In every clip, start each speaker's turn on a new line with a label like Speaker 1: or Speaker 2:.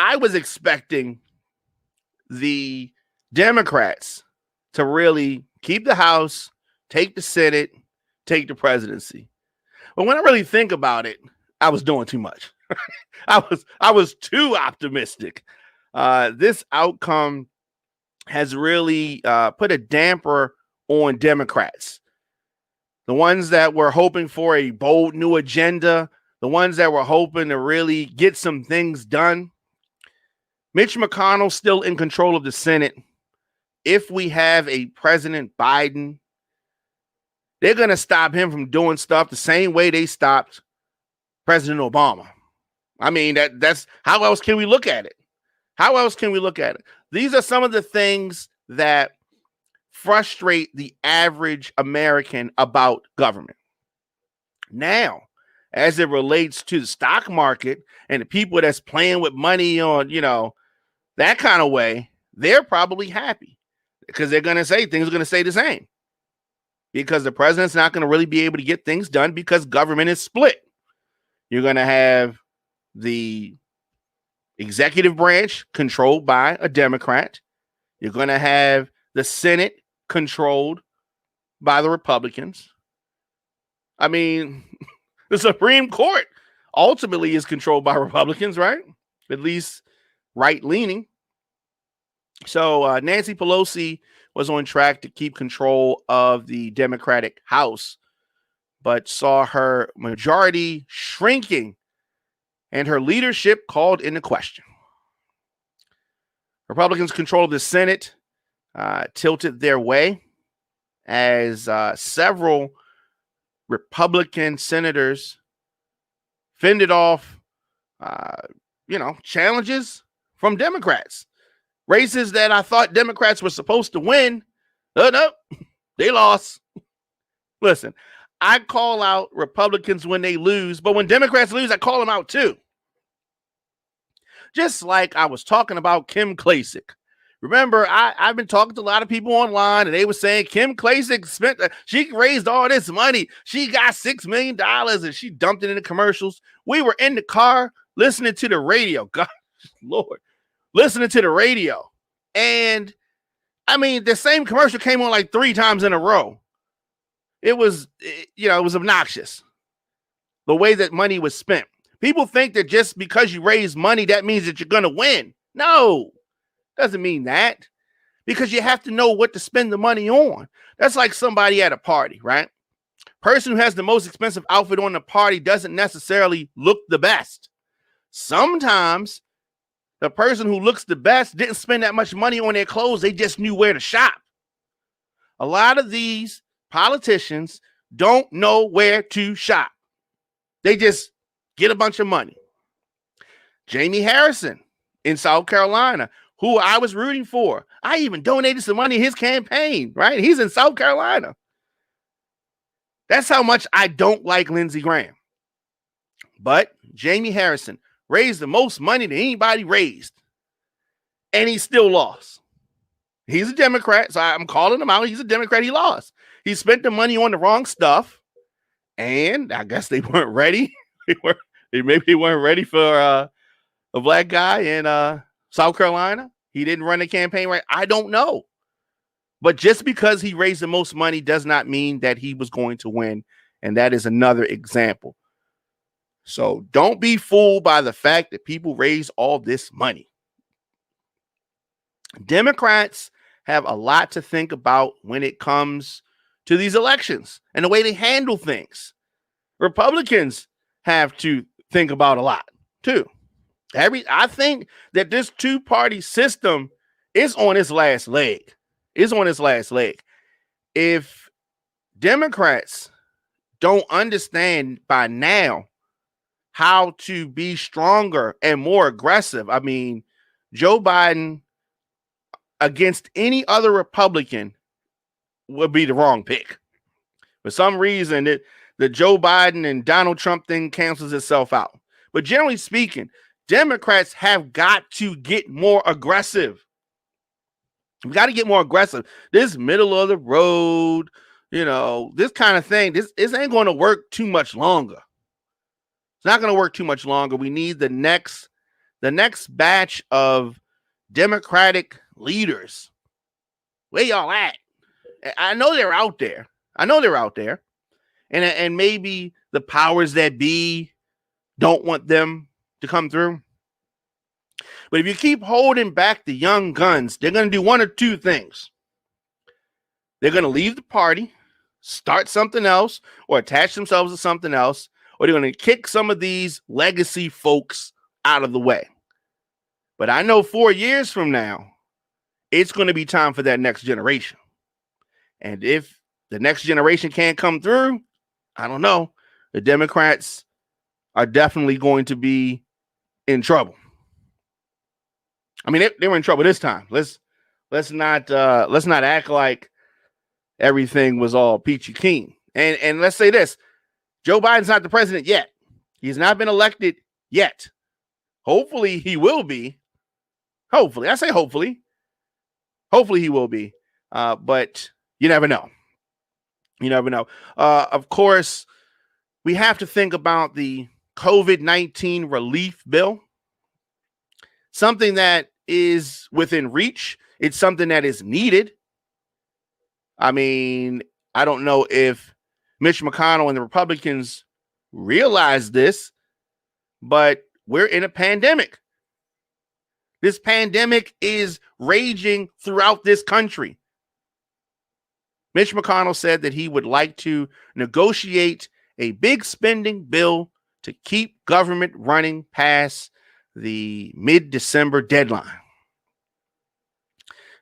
Speaker 1: I was expecting the Democrats to really keep the House, take the Senate, take the presidency. But when I really think about it, I was doing too much. I was too optimistic. This outcome has really put a damper on Democrats. The ones that were hoping for a bold new agenda, the ones that were hoping to really get some things done. Mitch McConnell's still in control of the Senate. If we have a President Biden, they're going to stop him from doing stuff the same way they stopped President Obama. I mean, that's how else can we look at it? How else can we look at it? These are some of the things that frustrate the average American about government. Now, as it relates to the stock market and the people that's playing with money on, that kind of way, they're probably happy because they're going to say things are going to stay the same because the president's not going to really be able to get things done because government is split. You're going to have the executive branch controlled by a Democrat. You're going to have the Senate controlled by the Republicans. I mean, the Supreme Court ultimately is controlled by Republicans, right? At least right-leaning. So Nancy Pelosi was on track to keep control of the Democratic House, but saw her majority shrinking and her leadership called into question. Republicans' control of the Senate tilted their way as several Republican senators fended off, challenges from Democrats. Races that I thought Democrats were supposed to win. No, they lost. Listen, I call out Republicans when they lose, but when Democrats lose, I call them out too. Just like I was talking about Kim Klacik. Remember, I've been talking to a lot of people online, and they were saying Kim Klacik she raised all this money. She got $6 million, and she dumped it into commercials. We were in the car listening to the radio. God, Lord, listening to the radio. And, I mean, the same commercial came on like 3 times in a row. It was obnoxious, the way that money was spent. People think that just because you raise money, that means that you're going to win. No, doesn't mean that, because you have to know what to spend the money on. That's like somebody at a party, right? Person who has the most expensive outfit on the party doesn't necessarily look the best. Sometimes the person who looks the best didn't spend that much money on their clothes. They just knew where to shop. A lot of these politicians don't know where to shop. They just get a bunch of money. Jamie Harrison in South Carolina, who I was rooting for. I even donated some money to his campaign, right? He's in South Carolina. That's how much I don't like Lindsey Graham. But Jamie Harrison raised the most money that anybody raised, and he still lost. He's a Democrat, so I'm calling him out. He's a Democrat. He lost. He spent the money on the wrong stuff, and I guess they weren't ready. Maybe they weren't ready for a black guy in South Carolina. He didn't run the campaign right. I don't know. But just because he raised the most money does not mean that he was going to win. And that is another example. So don't be fooled by the fact that people raise all this money. Democrats have a lot to think about when it comes to these elections and the way they handle things. Republicans have to think about a lot too. I think that this two-party system is on its last leg. If Democrats don't understand by now how to be stronger and more aggressive, I mean, Joe Biden against any other Republican would be the wrong pick. For some reason, the Joe Biden and Donald Trump thing cancels itself out. But generally speaking, Democrats have got to get more aggressive. We got to get more aggressive. This middle of the road, this kind of thing, this ain't going to work too much longer. It's not going to work too much longer. We need the next the next batch of Democratic leaders, where y'all at? I know they're out there. And maybe the powers that be don't want them to come through. But if you keep holding back the young guns, they're going to do one or two things. They're going to leave the party, start something else, or attach themselves to something else, or they're going to kick some of these legacy folks out of the way. But I know 4 years from now, it's going to be time for that next generation. And if the next generation can't come through, I don't know. The Democrats are definitely going to be in trouble. I mean, they were in trouble this time. Let's not act like everything was all peachy keen. And let's say this: Joe Biden's not the president yet. He's not been elected yet. Hopefully, he will be. Hopefully, I say hopefully. Hopefully, he will be. But you never know. You never know. Of course, we have to think about the COVID-19 relief bill. Something that is within reach. It's something that is needed. I mean, I don't know if Mitch McConnell and the Republicans realize this, but we're in a pandemic. This pandemic is raging throughout this country. Mitch McConnell said that he would like to negotiate a big spending bill to keep government running past the mid-December deadline.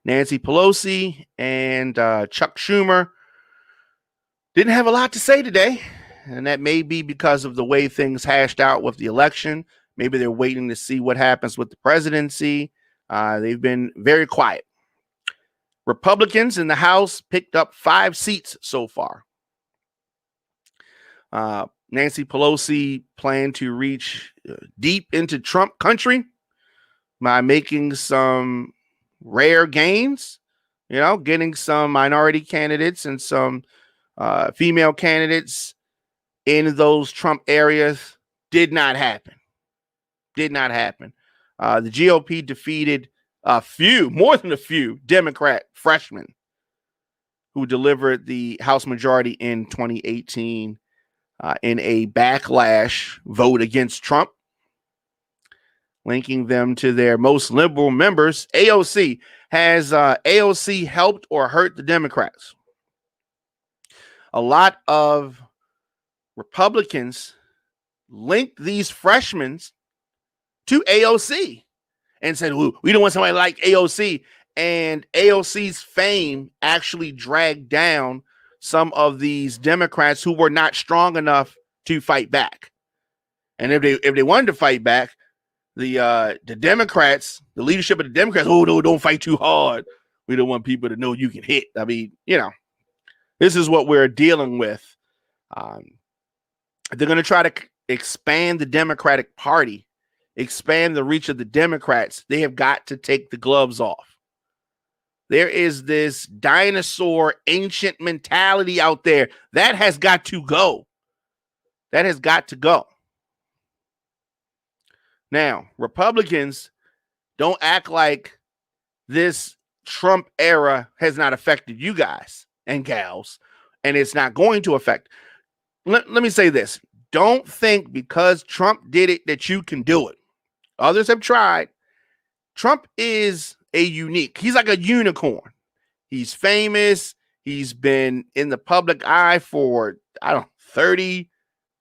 Speaker 1: Nancy Pelosi and Chuck Schumer didn't have a lot to say today, and that may be because of the way things hashed out with the election. Maybe they're waiting to see what happens with the presidency. They've been very quiet. Republicans in the House picked up 5 seats so far. Nancy Pelosi planned to reach deep into Trump country by making some rare gains, getting some minority candidates and some female candidates in those Trump areas. Did not happen. The GOP defeated more than a few Democrat freshmen who delivered the House majority in 2018 in a backlash vote against Trump, linking them to their most liberal members. AOC. Has AOC helped or hurt the Democrats? A lot of Republicans linked these freshmen to AOC and said, we don't want somebody like AOC. And AOC's fame actually dragged down some of these Democrats who were not strong enough to fight back. And if they wanted to fight back, the Democrats, the leadership of the Democrats, no, don't fight too hard. We don't want people to know you can hit. I mean, this is what we're dealing with. They're going to try to expand the Democratic Party, expand the reach of the Democrats. They have got to take the gloves off. There is this dinosaur ancient mentality out there that has got to go. Now, Republicans, don't act like this Trump era has not affected you guys and gals, and it's not going to affect. Let me say this. Don't think because Trump did it that you can do it. Others have tried. Trump is he's like a unicorn. He's famous. He's been in the public eye for, 30,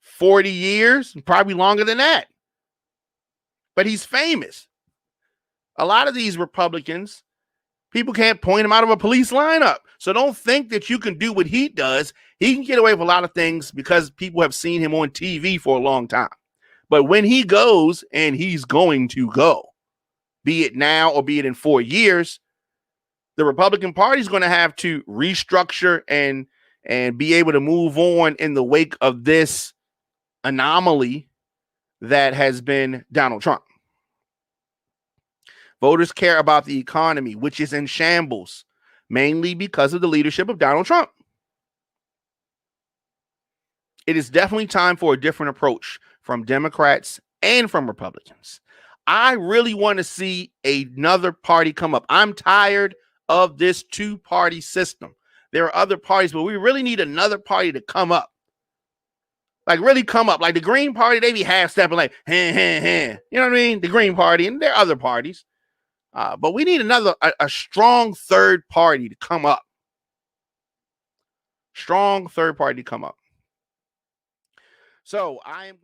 Speaker 1: 40 years, probably longer than that. But he's famous. A lot of these Republicans, people can't point him out of a police lineup. So don't think that you can do what he does. He can get away with a lot of things because people have seen him on TV for a long time. But when he goes, and he's going to go, be it now or be it in 4 years, the Republican Party is going to have to restructure and be able to move on in the wake of this anomaly that has been Donald Trump. Voters care about the economy, which is in shambles, mainly because of the leadership of Donald Trump. It is definitely time for a different approach from Democrats and from Republicans. I really want to see another party come up. I'm tired of this two-party system. There are other parties, but we really need another party to come up. Like really come up. Like the Green Party, they be half-stepping like, You know what I mean? The Green Party, and there are other parties. But we need a strong third party to come up. Strong third party to come up. So I am